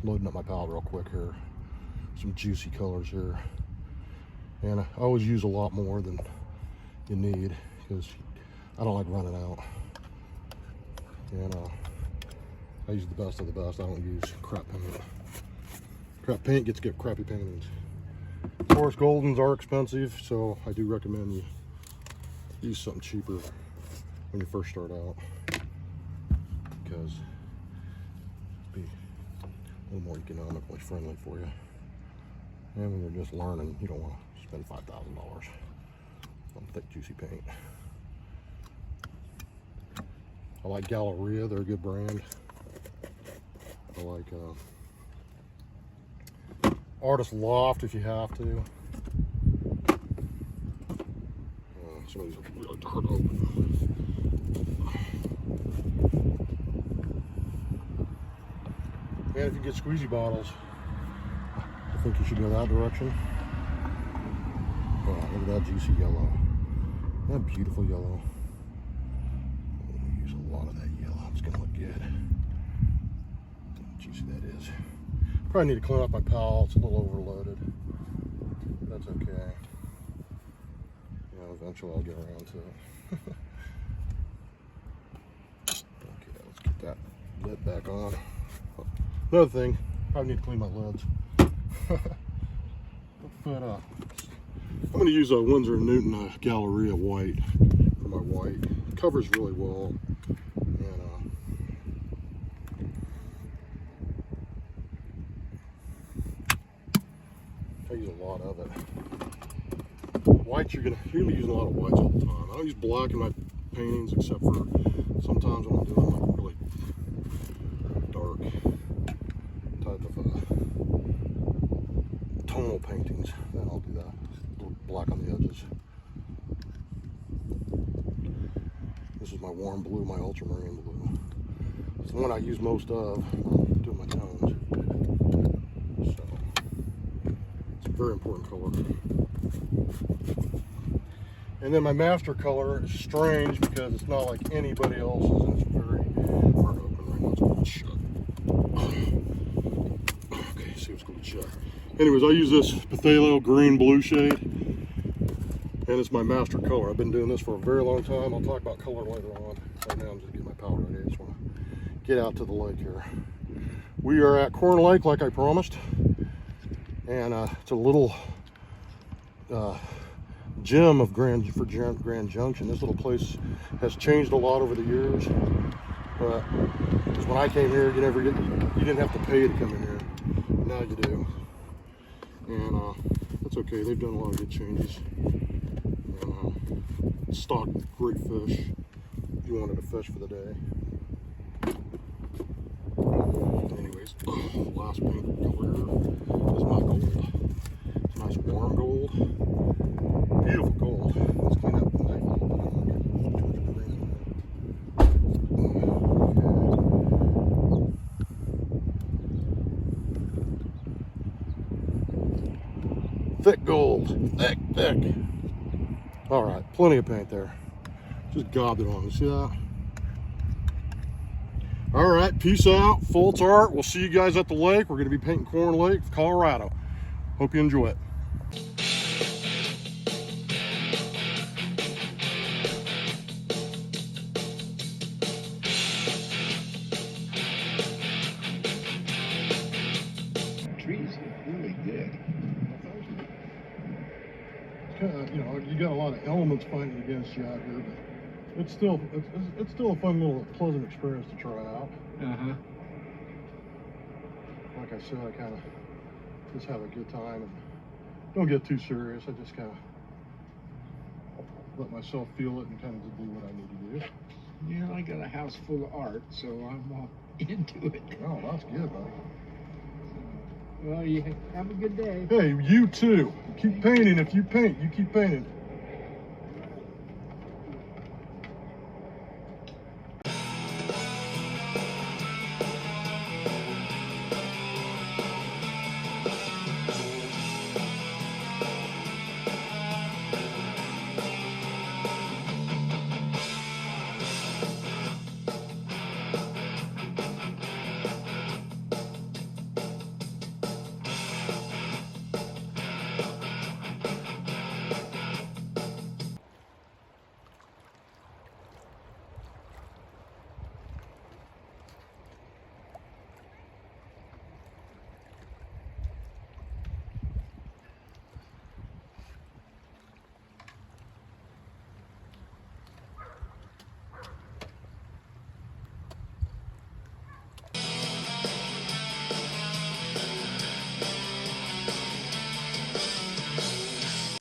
loading up my palette real quick here. Some juicy colors here. And I always use a lot more than you need because I don't like running out. And I use the best of the best. I don't use crap paint. Crap paint gets crappy paintings. Of course, Goldens are expensive, so I do recommend you use something cheaper when you first start out, because it'll be a little more economically friendly for you. And when you're just learning, you don't want to spend $5,000 on thick, juicy paint. I like Galleria, they're a good brand. I like Artist Loft if you have to. Some of these are really hard to open. And if you get squeezy bottles, I think you should go that direction. Oh, look at that juicy yellow. That beautiful yellow. We'll use a lot of that yellow. It's gonna look good. Look how juicy that is. Probably need to clean up my palette. It's a little overloaded. That's okay. Eventually I'll get around to it. Okay, let's get that lid back on. Another thing, I need to clean my lids. But I'm going to use a Winsor & Newton Galleria white for my white. It covers really well. And I use a lot of it. Whites, you're gonna be using a lot of whites all the time. I don't use black in my paintings except for sometimes when I'm doing like really dark type of tonal paintings. Then I'll do that. A little black on the edges. This is my warm blue, my ultramarine blue. It's the one I use most of when I'm doing my tones. So it's a very important color. And then my master color is strange because it's not like anybody else's. It's very hard to open right now. It's going shut. Okay, see what's going shut. Anyways, I use this Phthalo green blue shade, and it's my master color. I've been doing this for a very long time. I'll talk about color later on. Right now I'm just getting my palette ready. I just want to get out to the lake here. We are at Corn Lake like I promised, and it's a little gem of Grand Junction. This little place has changed a lot over the years, but because when I came here, you didn't have to pay to come in here. Now you do, and that's okay. They've done a lot of good changes. And stocked great fish if you wanted to fish for the day. Anyways, last paint color is my gold. It's a nice warm gold. Beautiful gold. Let's clean up the knife a little bit. Thick gold. Thick, thick. All right, plenty of paint there. Just gobbed it on. You see that? All right, peace out. Foltz Art. We'll see you guys at the lake. We're going to be painting Corn Lake, Colorado. Hope you enjoy it. You know, you got a lot of elements fighting against you out here, but it's still a fun little pleasant experience to try out. Like I said, I kind of just have a good time and don't get too serious. I just kind of let myself feel it and kind of just do what I need to do. You know, I got a house full of art, so I'm all into it. Oh, that's good, buddy. Well, you have a good day. Hey, you too. Keep painting. If you paint, you keep painting.